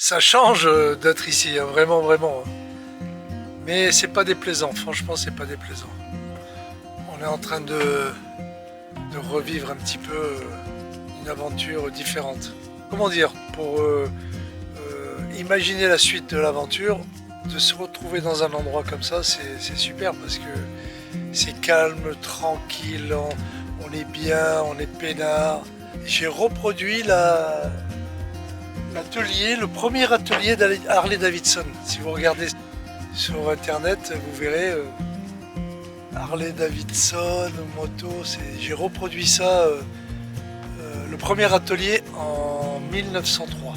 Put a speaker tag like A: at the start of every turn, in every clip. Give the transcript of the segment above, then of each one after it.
A: Ça change d'être ici, hein, vraiment, vraiment. Mais c'est pas déplaisant, franchement, c'est pas déplaisant. On est en train de revivre un petit peu une aventure différente. Comment dire, pour imaginer la suite de l'aventure, de se retrouver dans un endroit comme ça, c'est super parce que c'est calme, tranquille, on est bien, on est peinard. J'ai reproduit l'atelier, le premier atelier d'Harley Davidson. Si vous regardez sur internet, vous verrez Harley Davidson, moto, j'ai reproduit ça, le premier atelier en 1903.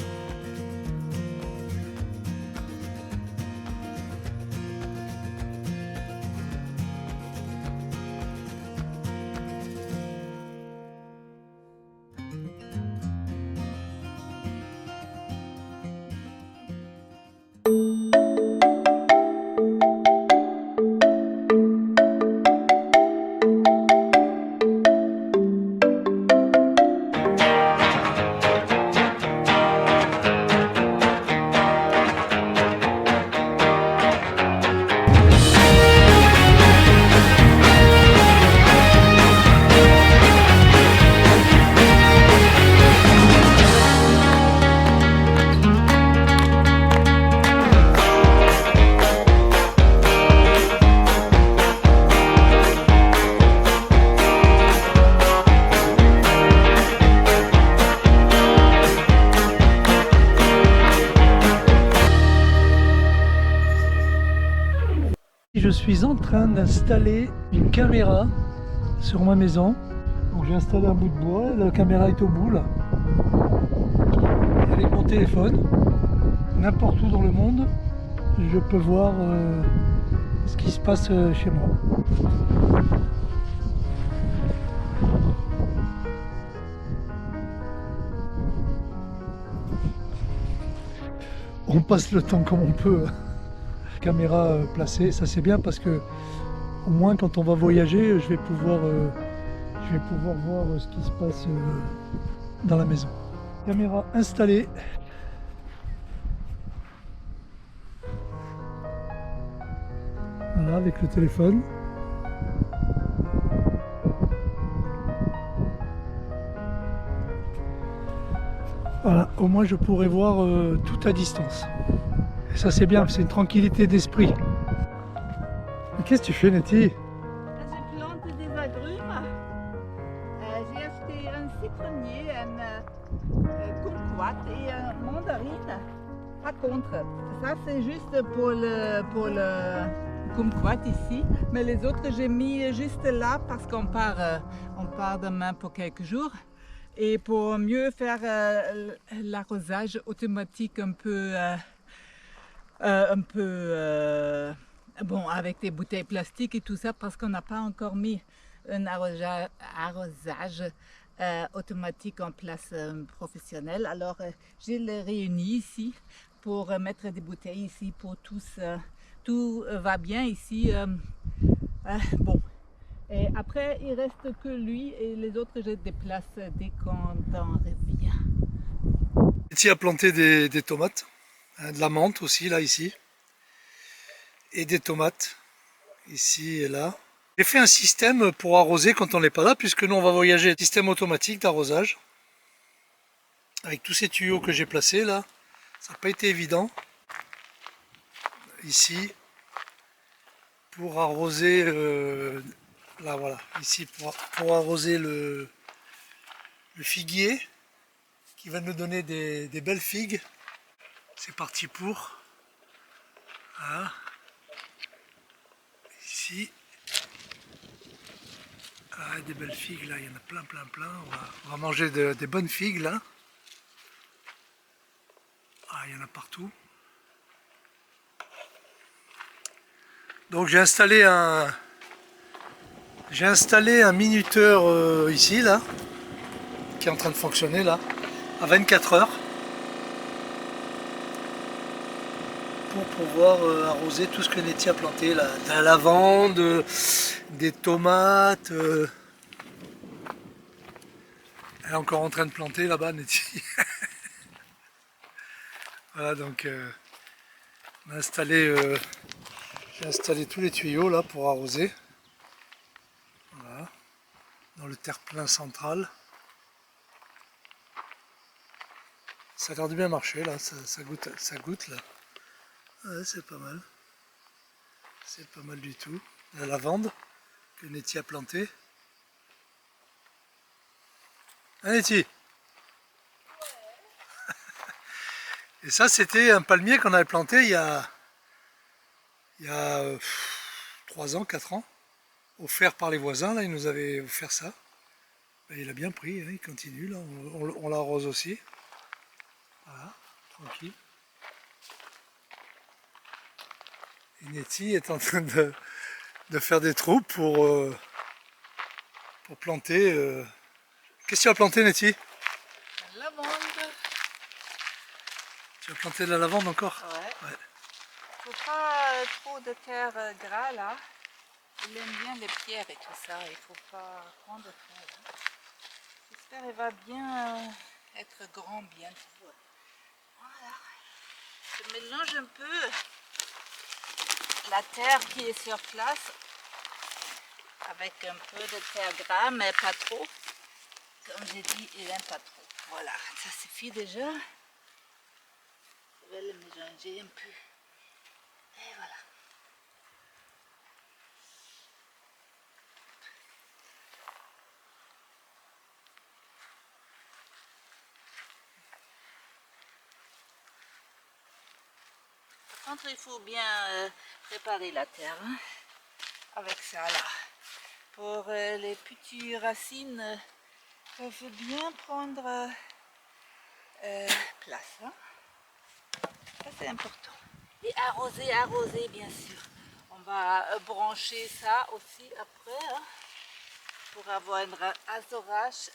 A: Je suis en train d'installer une caméra sur ma maison. Donc j'ai installé un bout de bois, la caméra est au bout là. Avec mon téléphone, n'importe où dans le monde, je peux voir ce qui se passe chez moi. On passe le temps comme on peut. Caméra placée, ça c'est bien parce que au moins quand on va voyager, je vais pouvoir voir ce qui se passe dans la maison. Caméra installée. Voilà, avec le téléphone. Voilà, au moins je pourrai voir tout à distance. Et ça c'est bien, c'est une tranquillité d'esprit. Qu'est-ce que tu fais, Nettie?
B: Je plante des agrumes. J'ai acheté un citronnier, un kumquat et un mandarine. Par contre, ça c'est juste pour le kumquat ici, mais les autres j'ai mis juste là parce qu'on part demain pour quelques jours. Et pour mieux faire l'arrosage automatique bon, avec des bouteilles plastiques et tout ça, parce qu'on n'a pas encore mis un arrosage automatique en place professionnel. Alors, j'ai les réunis ici pour mettre des bouteilles ici pour tous. Tout va bien ici. Bon. Et après, il reste que lui et les autres, je déplace dès qu'on en revient.
A: Nettie a planté des tomates, hein, de la menthe aussi, là, ici. Et des tomates, ici et là. J'ai fait un système pour arroser quand on n'est pas là, puisque nous on va voyager. Système automatique d'arrosage. Avec tous ces tuyaux que j'ai placés là. Ça n'a pas été évident. Ici, pour arroser, là voilà, ici pour arroser le figuier, qui va nous donner des belles figues. C'est parti pour. Voilà. Ici. Ah, des belles figues là, il y en a plein. On va manger des bonnes figues là. Ah, il y en a partout. Donc j'ai installé un minuteur ici là, qui est en train de fonctionner là, à 24 heures. Pour pouvoir arroser tout ce que Nettie a planté là. De la lavande, des tomates. Elle est encore en train de planter là-bas, Nettie. Voilà, donc on a installé, j'ai installé tous les tuyaux là pour arroser. Voilà, dans le terre-plein central. Ça a l'air de bien marcher là, ça goûte là. Ouais, c'est pas mal. C'est pas mal du tout. La lavande que Nettie a plantée. Hein Nettie? Et ça c'était un palmier qu'on avait planté il y a 3 ans, 4 ans. Offert par les voisins, là ils nous avaient offert ça. Ben, il a bien pris, hein, il continue, là, on l'arrose aussi. Voilà, tranquille. Et Nettie est en train de faire des trous pour planter. Qu'est-ce que tu as planté, Nettie?
B: La lavande.
A: Tu as planté de la lavande encore?
B: Ouais. Faut pas trop de terre gras là. Il aime bien les pierres et tout ça. Il faut pas prendre de terre. Hein. J'espère qu'il va bien être grand bientôt. Voilà. Je mélange un peu la terre qui est sur place avec un peu de terre gras, mais pas trop. Comme j'ai dit, il n'aime pas trop. Voilà, ça suffit déjà. Je vais le mélanger un peu. Et voilà. Par contre, il faut bien préparer la terre hein, avec ça là. Pour les petites racines peuvent bien prendre place. Hein. Ça c'est important. Et arroser bien sûr. On va brancher ça aussi après hein, pour avoir un assorage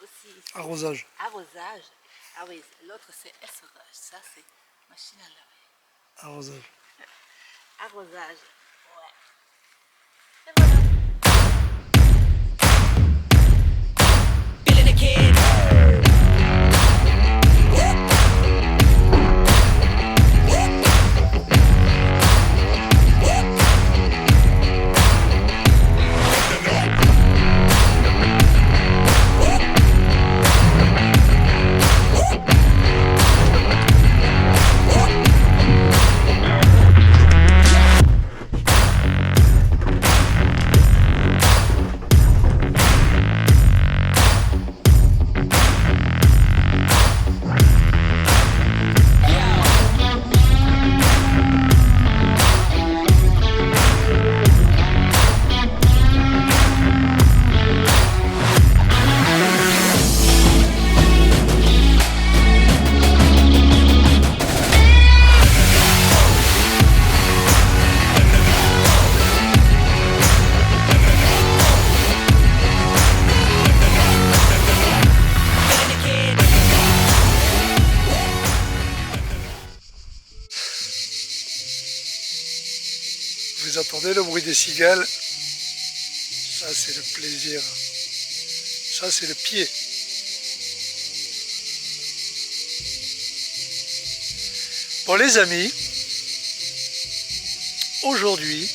B: aussi ici.
A: Arrosage.
B: Arrosage. Ah oui, l'autre c'est essorage. Ça c'est machine à laver.
A: Arrosage.
B: Arrosage. Ouais. Et voilà.
A: Vous entendez le bruit des cigales? Ça c'est le plaisir. Ça c'est le pied. Bon les amis, aujourd'hui,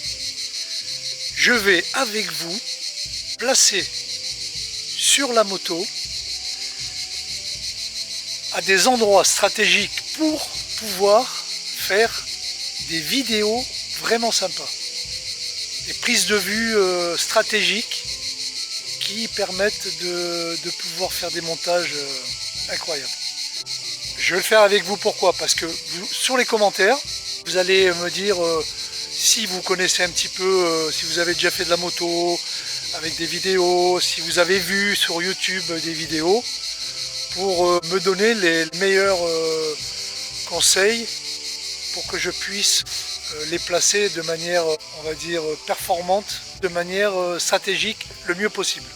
A: je vais avec vous placer sur la moto à des endroits stratégiques pour pouvoir faire des vidéos vraiment sympas. Des prises de vue stratégiques qui permettent de pouvoir faire des montages incroyables. Je vais le faire avec vous, pourquoi? Parce que sur les commentaires, vous allez me dire si vous connaissez un petit peu, si vous avez déjà fait de la moto avec des vidéos, si vous avez vu sur YouTube des vidéos, pour me donner les meilleurs conseils pour que je puisse les placer de manière, on va dire, performante, de manière stratégique, le mieux possible.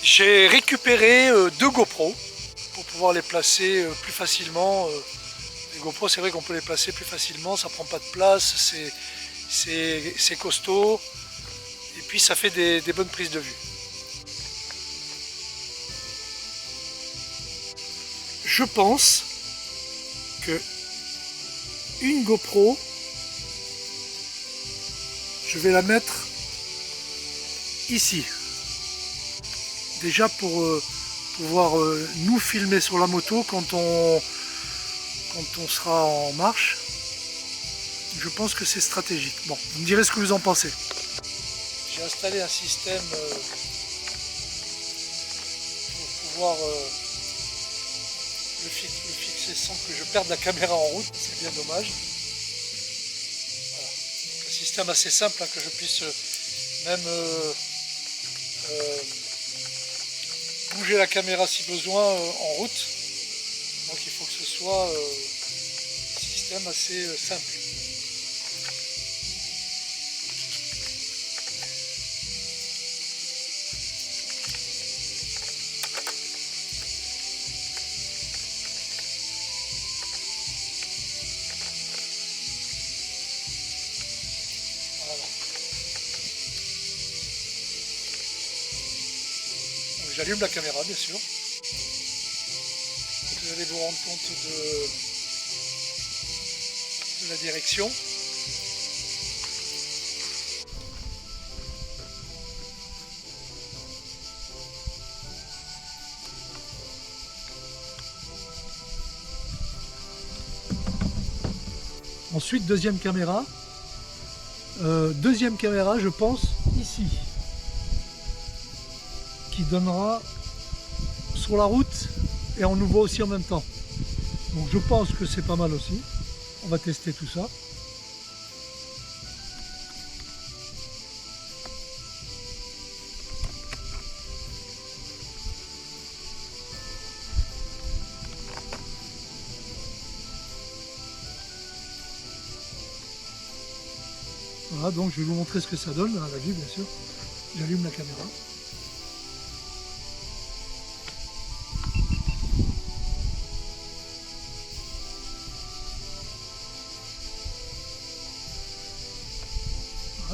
A: J'ai récupéré 2 GoPro pour pouvoir les placer plus facilement. Les GoPro, c'est vrai qu'on peut les placer plus facilement, ça prend pas de place, c'est costaud, et puis ça fait des bonnes prises de vue. Je pense une GoPro, je vais la mettre ici. Déjà pour pouvoir nous filmer sur la moto quand on sera en marche. Je pense que c'est stratégique. Bon, vous me direz ce que vous en pensez. J'ai installé un système pour pouvoir le fixer sans que je perde la caméra en route. C'est bien dommage. Voilà. Un système assez simple, hein, que je puisse même bouger la caméra si besoin en route. Donc il faut que ce soit un système assez simple. J'allume la caméra, bien sûr. Vous allez vous rendre compte de la direction. Ensuite, deuxième caméra. Deuxième caméra, je pense, ici. Qui donnera sur la route et on nous voit aussi en même temps. Donc je pense que c'est pas mal aussi. On va tester tout ça. Voilà, donc je vais vous montrer ce que ça donne à la vue, bien sûr. J'allume la caméra.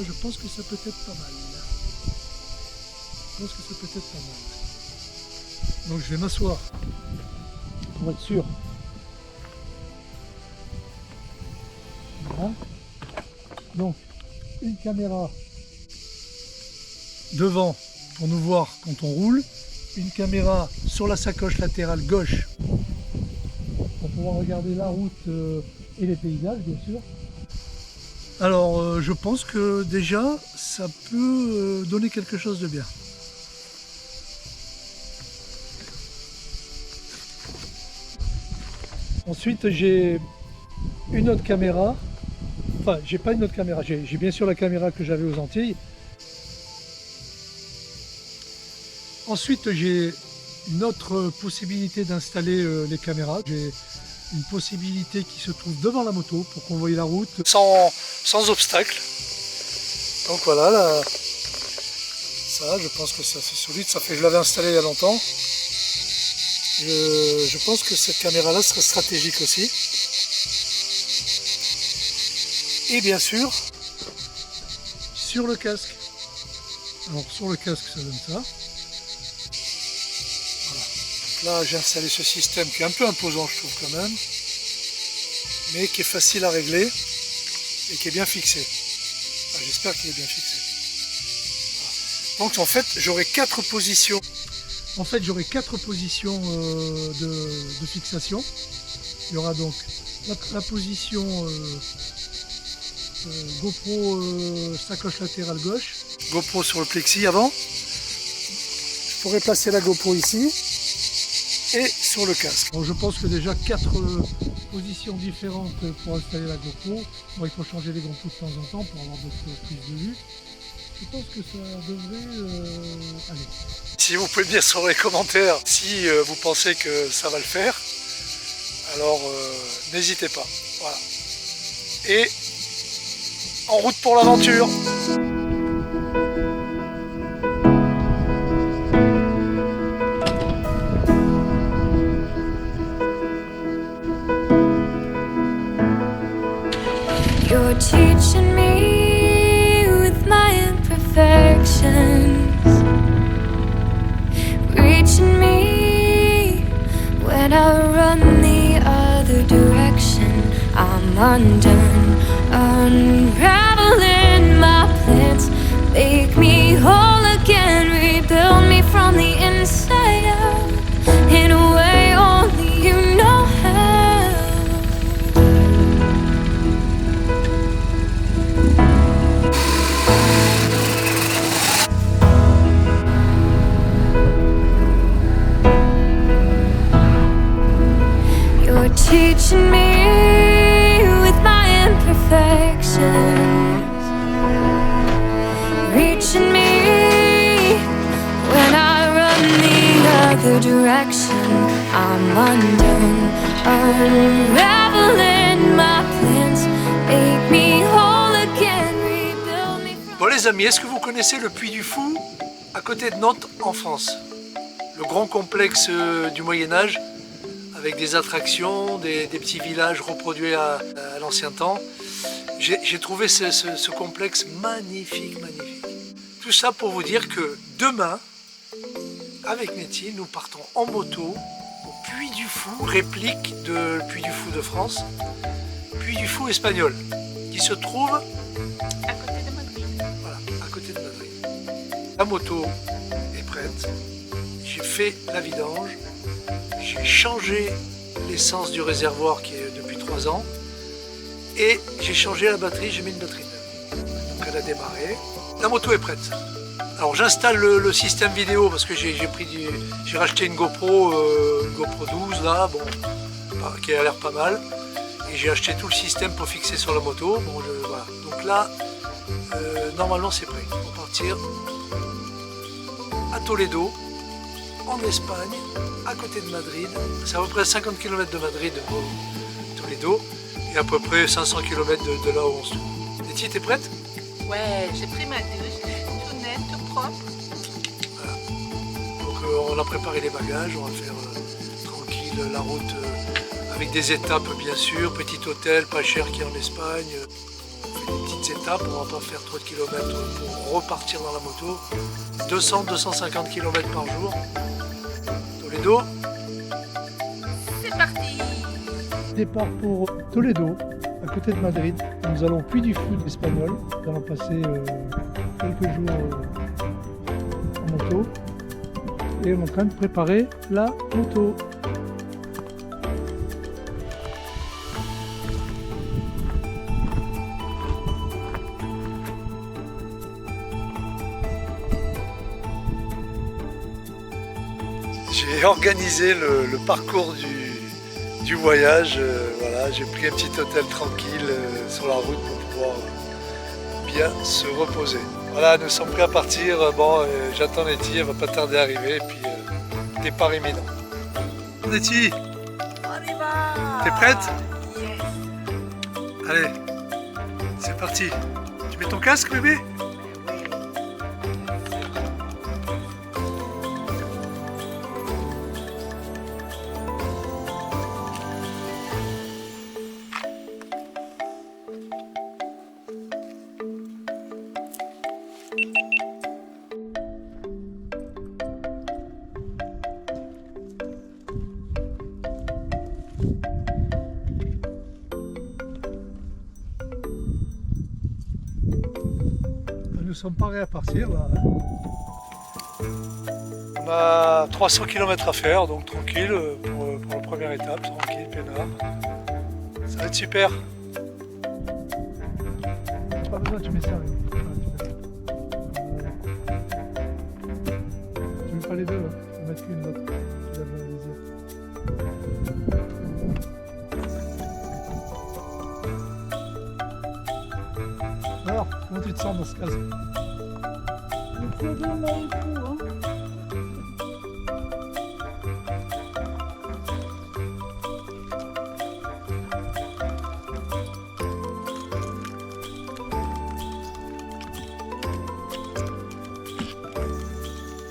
A: Je pense que ça peut être pas mal. Je pense que ça peut être pas mal. Donc je vais m'asseoir pour être sûr. Voilà. Donc une caméra devant pour nous voir quand on roule. Une caméra sur la sacoche latérale gauche pour pouvoir regarder la route et les paysages, bien sûr. Alors je pense que déjà ça peut donner quelque chose de bien. Ensuite j'ai une autre caméra, enfin j'ai pas une autre caméra, j'ai bien sûr la caméra que j'avais aux Antilles. Ensuite j'ai une autre possibilité d'installer les caméras. J'ai une possibilité qui se trouve devant la moto pour qu'on voie la route sans obstacle. Donc voilà, là, ça je pense que c'est assez solide, ça fait que je l'avais installé il y a longtemps. Je pense que cette caméra là serait stratégique aussi. Et bien sûr, sur le casque. Alors sur le casque ça donne ça. Là, j'ai installé ce système qui est un peu imposant, je trouve quand même, mais qui est facile à régler et qui est bien fixé. Enfin, j'espère qu'il est bien fixé. Voilà. Donc en fait, j'aurai 4 positions. En fait, j'aurai 4 positions de fixation. Il y aura donc la position GoPro sacoche latérale gauche, GoPro sur le plexi avant. Je pourrais placer la GoPro ici. Et sur le casque. Donc je pense que déjà 4 positions différentes pour installer la GoPro. Bon, il faut changer les GoPro de temps en temps pour avoir d'autres prises de vue. Je pense que ça devrait aller. Si vous pouvez me dire sur les commentaires si vous pensez que ça va le faire, alors n'hésitez pas. Voilà. Et en route pour l'aventure.
C: You're teaching me with my imperfections, reaching me when I run the other direction. I'm undone, unraveling my plans. Make me whole again, rebuild me from the inside out, in a way only you know how. You're teaching me with my imperfections, reaching me when I run the other direction. I'm undone, unraveling my plans. Make me whole again, rebuild me from...
A: Bon les amis, est-ce que vous connaissez le Puy du Fou à côté de Nantes en France? Le grand complexe du Moyen-Âge avec des attractions, des petits villages reproduits à l'ancien temps. J'ai trouvé ce complexe magnifique, magnifique. Tout ça pour vous dire que demain, avec Nettie, nous partons en moto au Puy du Fou, réplique de Puy du Fou de France, Puy du Fou espagnol, qui se trouve
B: À côté de Madrid.
A: voilà, à côté de Madrid. La moto est prête, j'ai fait la vidange, j'ai changé l'essence du réservoir qui est depuis 3 ans et j'ai changé la batterie, j'ai mis une batterie neuve. Donc elle a démarré, la moto est prête. Alors j'installe le système vidéo parce que j'ai racheté une GoPro 12 là, bon, qui a l'air pas mal. Et j'ai acheté tout le système pour fixer sur la moto. Bon, voilà. Donc là, normalement c'est prêt. On va partir à Toledo, en Espagne, à côté de Madrid. C'est à peu près 50 km de Madrid, Toledo, et à peu près 500 km de là où on se trouve. Nettie, t'es prête?
B: Ouais, j'ai pris ma douche, tout net, tout propre.
A: Voilà. Donc on a préparé les bagages, on va faire tranquille la route avec des étapes bien sûr, petit hôtel pas cher qui est en Espagne. On fait des petites étapes, on va pas faire trop de kilomètres pour repartir dans la moto. 200-250 km par jour. Toledo.
B: C'est parti.
A: Départ pour Toledo, à côté de Madrid. Nous allons au Puy du Fou espagnol. Nous allons passer quelques jours en moto. Et on est en train de préparer la moto. J'ai organisé le parcours du voyage. Voilà, j'ai pris un petit hôtel tranquille sur la route pour pouvoir bien se reposer. Voilà, nous sommes prêts à partir. Bon, j'attends Nettie, elle va pas tarder à arriver. Et puis, départ imminent. Nettie,
B: On y va.
A: t'es prête?
B: Yes.
A: Allez, c'est parti. Tu mets ton casque, bébé? Nous sommes parés à partir là. On a 300 km à faire, donc tranquille pour la première étape, tranquille, peinard. Ça va être super. Pas besoin, tu mets ça. Tu mets pas les deux, hein. Tu vas mettre qu'une autre. Tu lèves le désir. Alors, comment tu te sens dans ce casque?
B: C'est bien là et tout, hein.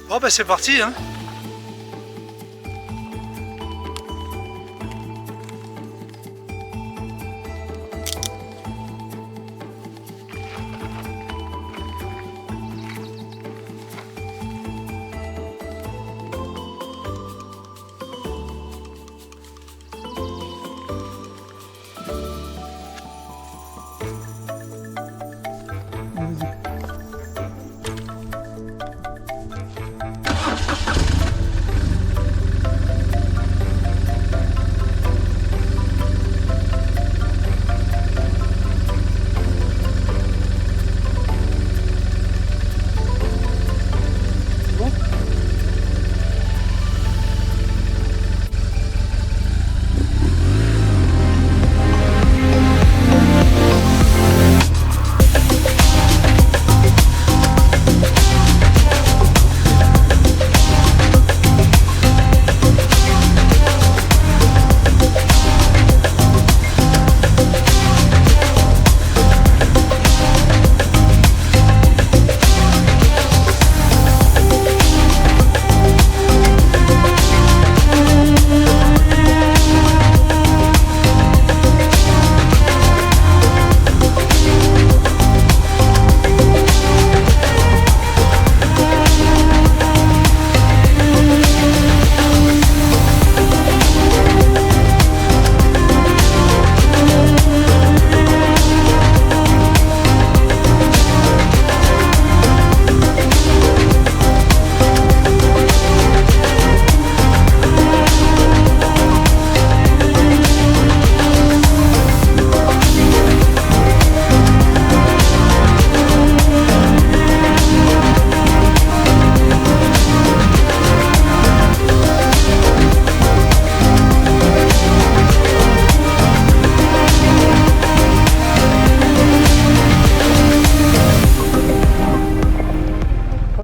A: Bon bah c'est parti hein.